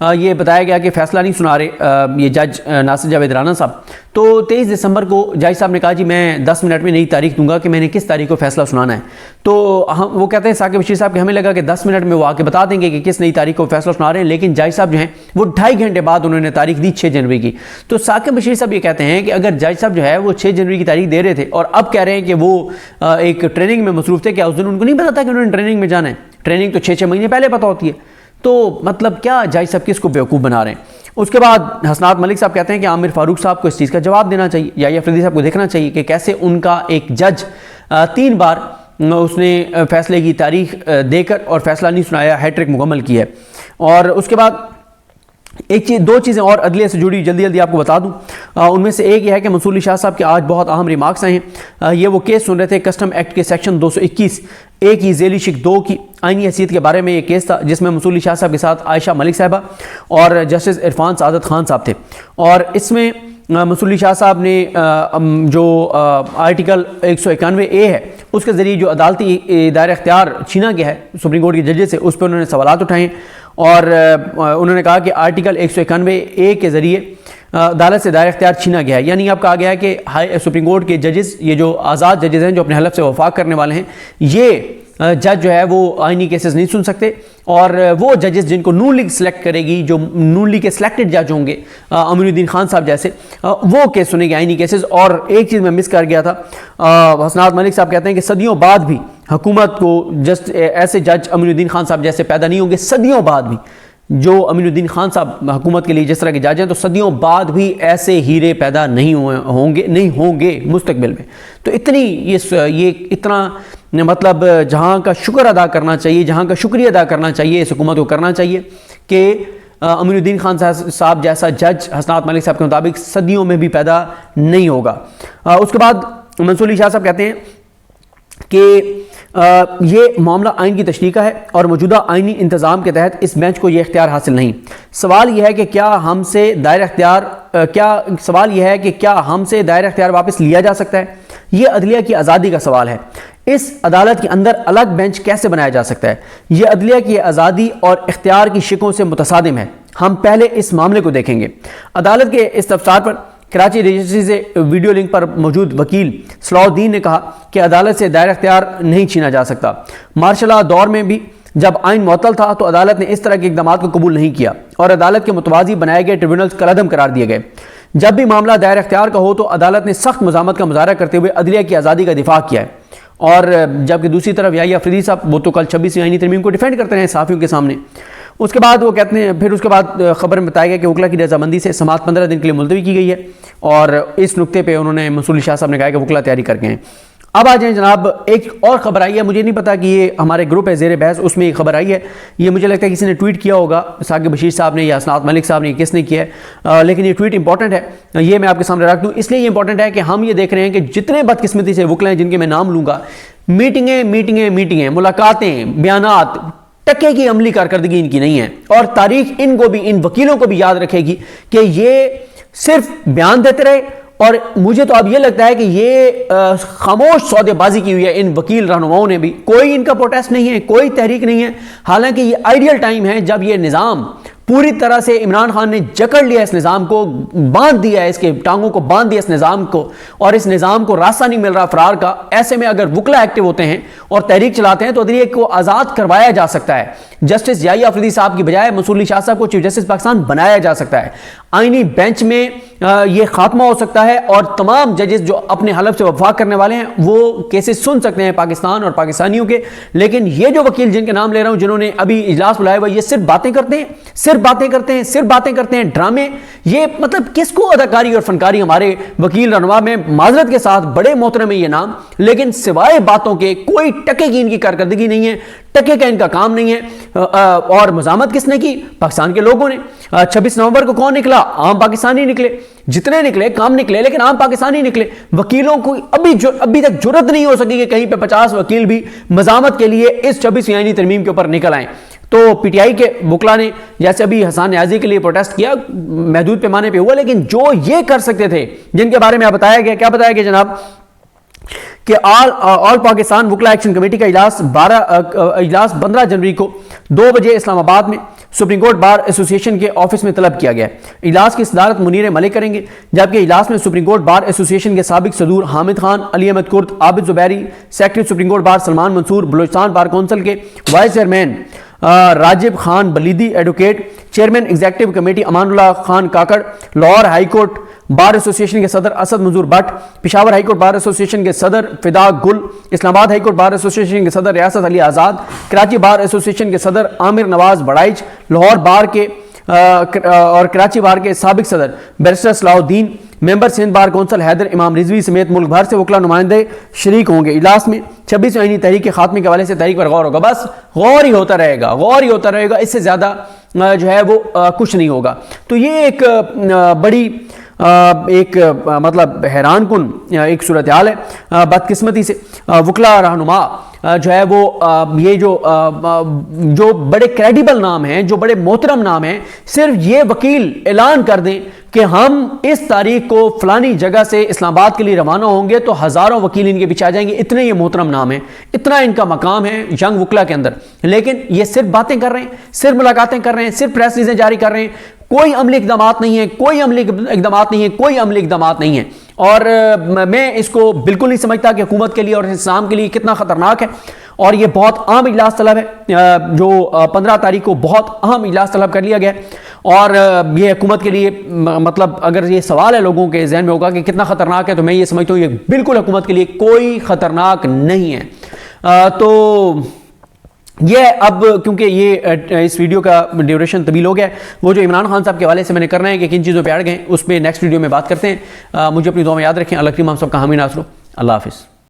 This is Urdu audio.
یہ بتایا گیا کہ فیصلہ نہیں سنا رہے یہ جج ناصر جاوید رانا صاحب. تو 23 دسمبر کو جج صاحب نے کہا جی میں 10 منٹ میں نئی تاریخ دوں گا کہ میں نے کس تاریخ کو فیصلہ سنانا ہے. تو وہ کہتے ہیں ثاقب بشیر صاحب کہ ہمیں لگا کہ 10 منٹ میں وہ آ کے بتا دیں گے کہ کس نئی تاریخ کو فیصلہ سنا رہے ہیں, لیکن جج صاحب جو ہیں وہ 2.5 گھنٹے بعد انہوں نے تاریخ دی 6 جنوری کی. تو ثاقب بشیر صاحب یہ کہتے ہیں کہ اگر جج صاحب جو ہے وہ 6 جنوری کی تاریخ دے رہے تھے اور اب کہہ رہے ہیں کہ وہ ایک ٹریننگ میں مصروف تھے, کیا اس دن ان کو نہیں پتا تھا کہ انہوں نے ٹریننگ میں جانا ہے؟ ٹریننگ تو 6 مہینے پہلے پتا ہوتی ہے. تو مطلب کیا جج صاحب کس کو بیوقوف بنا رہے ہیں. اس کے بعد حسنات ملک صاحب کہتے ہیں کہ عامر فاروق صاحب کو اس چیز کا جواب دینا چاہیے, یا افریدی صاحب کو دیکھنا چاہیے کہ کیسے ان کا ایک جج 3 بار اس نے فیصلے کی تاریخ دے کر اور فیصلہ نہیں سنایا, ہیٹرک مکمل کی ہے. اور اس کے بعد دو چیزیں اور عدلیہ سے جڑی جلدی آپ کو بتا دوں. ان میں سے ایک یہ ہے کہ منصور علی شاہ صاحب کے آج بہت اہم ریمارکس آئے ہیں. یہ وہ کیس سن رہے تھے کسٹم ایکٹ کے سیکشن 221 کی ذیلی شق 2 کی آئینی حیثیت کے بارے میں. یہ کیس تھا جس میں منصور علی شاہ صاحب کے ساتھ عائشہ ملک صاحبہ اور جسٹس عرفان سعادت خان صاحب تھے. اور اس میں منصور علی شاہ صاحب نے جو آرٹیکل 191A ہے اس کے ذریعے جو عدالتی دائرہ اختیار چھینا گیا ہے سپریم کورٹ کے ججز سے, اس پہ انہوں نے سوالات اٹھائے ہیں. اور انہوں نے کہا کہ آرٹیکل 191A کے ذریعے عدالت سے دائرہ اختیار چھینا گیا ہے. یعنی اب کہا گیا ہے کہ سپریم کورٹ کے ججز, یہ جو آزاد ججز ہیں جو اپنے حلف سے وفاق کرنے والے ہیں, یہ جج جو ہے وہ آئینی کیسز نہیں سن سکتے. اور وہ ججز جن کو نون لیگ سلیکٹ کرے گی, جو نون لیگ کے سلیکٹڈ جج ہوں گے امین الدین خان صاحب جیسے, وہ کیس سنے گے آئینی کیسز. اور ایک چیز میں مس کر گیا تھا, حسنات ملک صاحب کہتے ہیں کہ صدیوں بعد بھی حکومت کو جسٹ ایسے جج امین الدین خان صاحب جیسے پیدا نہیں ہوں گے. صدیوں بعد بھی جو امین الدین خان صاحب حکومت کے لیے جس طرح کے جج ہیں, تو صدیوں بعد بھی ایسے ہیرے پیدا نہیں ہوں گے مستقبل میں. تو یہ اتنا مطلب جہاں کا شکر ادا کرنا چاہیے, جہاں کا شکریہ ادا کرنا چاہیے اس حکومت کو کرنا چاہیے کہ امین الدین خان صاحب جیسا جج حسنات ملک صاحب کے مطابق صدیوں میں بھی پیدا نہیں ہوگا. اس کے بعد منصور علی شاہ صاحب کہتے ہیں کہ یہ معاملہ آئین کی تشریح کا ہے اور موجودہ آئینی انتظام کے تحت اس بینچ کو یہ اختیار حاصل نہیں. سوال یہ ہے کہ کیا ہم سے دائرہ اختیار واپس لیا جا سکتا ہے؟ یہ عدلیہ کی آزادی کا سوال ہے. اس عدالت کے اندر الگ بینچ کیسے بنایا جا سکتا ہے؟ یہ عدلیہ کی آزادی اور اختیار کی شقوں سے متصادم ہے. ہم پہلے اس معاملے کو دیکھیں گے. عدالت کے استفسار پر کراچی رجسٹری سے ویڈیو لنک پر موجود وکیل صلاح الدین نے کہا کہ عدالت سے دائرہ اختیار نہیں چھینا جا سکتا. مارشل لا دور میں بھی جب آئین معطل تھا تو عدالت نے اس طرح کے اقدامات کو قبول نہیں کیا اور عدالت کے متوازی بنائے گئے ٹریبیونلز کالعدم قرار دیے گئے. جب بھی معاملہ دائرہ اختیار کا ہو تو عدالت نے سخت مزاحمت کا مظاہرہ کرتے ہوئے عدلیہ کی آزادی کا دفاع کیا ہے. اور جبکہ دوسری طرف یحییٰ افریدی صاحب وہ تو کل 26ویں آئینی ترمیم کو ڈیفینڈ کرتے ہیں صحافیوں کے سامنے. اس کے بعد وہ کہتے ہیں, پھر اس کے بعد خبر میں بتایا گیا کہ وکلا کی رضامندی سے سماعت 15 دن کے لیے ملتوی کی گئی ہے. اور اس نقطے پہ انہوں نے منصور علی شاہ صاحب نے کہا کہ وکلا تیاری کر گئے ہیں. اب آ جائیں جناب, ایک اور خبر آئی ہے, مجھے نہیں پتا کہ یہ ہمارے گروپ ہے زیر بحث, اس میں ایک خبر آئی ہے. یہ مجھے لگتا ہے کسی نے ٹویٹ کیا ہوگا, ثاقب بشیر صاحب نے یا حسنات ملک صاحب نے, کس نے کیا ہے, لیکن یہ ٹویٹ امپورٹنٹ ہے, یہ میں آپ کے سامنے رکھ دوں. اس لیے یہ امپورٹنٹ ہے کہ ہم یہ دیکھ رہے ہیں کہ جتنے بدقسمتی سے وکلا ہیں جن کے میں نام لوں گا, میٹنگیں, ملاقاتیں, بیانات, ٹکے کی عملی کارکردگی ان کی نہیں ہے. اور تاریخ ان کو بھی, ان وکیلوں کو بھی یاد رکھے گی کہ یہ صرف بیان دیتے رہے. اور مجھے تو اب یہ لگتا ہے کہ یہ خاموش سودے بازی کی ہوئی ہے ان وکیل رہنماؤں نے بھی. کوئی ان کا پروٹیسٹ نہیں ہے, کوئی تحریک نہیں ہے. حالانکہ یہ آئیڈیل ٹائم ہے جب یہ نظام پوری طرح سے عمران خان نے جکڑ لیا, اس نظام کو باندھ دیا ہے, اس کے ٹانگوں کو باندھ دیا اس نظام کو, اور اس نظام کو راستہ نہیں مل رہا فرار کا. ایسے میں اگر وکلا ایکٹیو ہوتے ہیں اور تحریک چلاتے ہیں تو عدلیہ کو آزاد کروایا جا سکتا ہے. جسٹس یحییٰ افریدی صاحب کی بجائے منصور علی شاہ صاحب کو چیف جسٹس پاکستان بنایا جا سکتا ہے. آئینی بینچ میں یہ خاتمہ ہو سکتا ہے اور تمام ججز جو اپنے حلف سے وفاق کرنے والے ہیں وہ کیسز سن سکتے ہیں پاکستان اور پاکستانیوں کے. لیکن یہ جو وکیل جن کے نام لے رہا ہوں, جنہوں نے ابھی اجلاس بلایا ہوا, یہ صرف باتیں کرتے ہیں, ڈرامے. یہ مطلب کس کو اداکاری اور فنکاری؟ ہمارے وکیل رہنما میں معذرت کے ساتھ بڑے محترم ہیں یہ نام, لیکن سوائے باتوں کے کوئی ٹکے کی ان کی کارکردگی نہیں ہے, ٹکے کا ان کا کام نہیں ہے. اور مزاحمت کس نے کی؟ پاکستان کے لوگوں نے. 26 نومبر کو کون نکلا؟ عام پاکستانی نکلے. جتنے نکلے کام نکلے, لیکن عام پاکستانی نکلے. وکیلوں کو ابھی تک جرت نہیں ہو سکی کہ کہیں پہ 50 وکیل بھی مزاحمت کے لیے اس 26ویں آئینی ترمیم کے اوپر نکل آئیں. تو پی ٹی آئی کے وکلا نے جیسے ابھی حسان نیازی کے لیے پروٹیسٹ کیا, محدود پیمانے پہ ہوا, لیکن جو یہ کر سکتے تھے, جن کے بارے میں بتایا گیا, کیا بتایا گیا جناب, کہ آل پاکستان وکلا ایکشن کمیٹی کا اجلاس 15 جنوری کو 2 بجے اسلام آباد میں سپریم کورٹ بار ایسوسیشن کے آفس میں طلب کیا گیا ہے۔ اجلاس کی صدارت منیر ملک کریں گے، جبکہ اجلاس میں سپریم کورٹ بار ایسوسیشن کے سابق صدور Hamid Khan, Ali Ahmed Kurd, Abid Zuberi, secretary supreme court bar Salman Mansoor, Balochistan bar council کے vice chairman Rajab Khan Buledi, advocate, chairman executive committee Aman Ullah Khan Kakar, Lahore high court bar association کے صدر Asad Manzoor Butt, Peshawar high court bar association کے صدر فدا گل، اسلام آباد ہائی کورٹ بار ایسوسیشن کے صدر ریاست علی آزاد، کراچی بار ایسوسیشن کے صدر عامر نواز بڑائچ، لاہور بار کے اور کراچی بار کے سابق صدر بیرسٹر صلاح الدین، ممبر سندھ بار کونسل حیدر امام رضوی سمیت ملک بھر سے وکلا نمائندے شریک ہوں گے۔ اجلاس میں 26 آئینی تحریک کے خاتمے کے حوالے سے تحریک پر غور ہوگا۔ بس غور ہی ہوتا رہے گا، غور ہی ہوتا رہے گا، اس سے زیادہ جو ہے وہ کچھ نہیں ہوگا۔ تو یہ ایک بڑی ایک مطلب حیران کن ایک صورتحال ہے۔ بدقسمتی سے وکلا رہنما جو ہے وہ یہ جو بڑے کریڈیبل نام ہیں، جو بڑے محترم نام ہیں، صرف یہ وکیل اعلان کر دیں کہ ہم اس تاریخ کو فلانی جگہ سے اسلام آباد کے لیے روانہ ہوں گے تو ہزاروں وکیل ان کے پیچھے آ جائیں گے۔ اتنے یہ محترم نام ہیں، اتنا ان کا مقام ہے ینگ وکلا کے اندر، لیکن یہ صرف باتیں کر رہے ہیں، صرف ملاقاتیں کر رہے ہیں، صرف پریس ریلیزیں جاری کر رہے ہیں، کوئی عملی اقدامات نہیں ہیں، کوئی عملی اقدامات نہیں ہیں، کوئی عملی اقدامات نہیں ہیں۔ اور میں اس کو بالکل نہیں سمجھتا کہ حکومت کے لیے اور اسلام کے لیے کتنا خطرناک ہے، اور یہ بہت اہم اجلاس طلب ہے جو 15 تاریخ کو بہت اہم اجلاس طلب کر لیا گیا ہے۔ اور یہ حکومت کے لیے مطلب اگر یہ سوال ہے لوگوں کے ذہن میں ہوگا کہ کتنا خطرناک ہے، تو میں یہ سمجھتا ہوں یہ بالکل حکومت کے لیے کوئی خطرناک نہیں ہے۔ تو یہ اب کیونکہ یہ اس ویڈیو کا ڈیوریشن طویل ہو گیا ہے، وہ جو عمران خان صاحب کے حوالے سے میں نے کرنا ہے کہ کن چیزوں پہ اڑ گئے، اس پہ نیکسٹ ویڈیو میں بات کرتے ہیں۔ مجھے اپنی دعا میں یاد رکھیں۔ اللہ کریم ہم سب کا حامی ناصر ہو۔ اللہ حافظ۔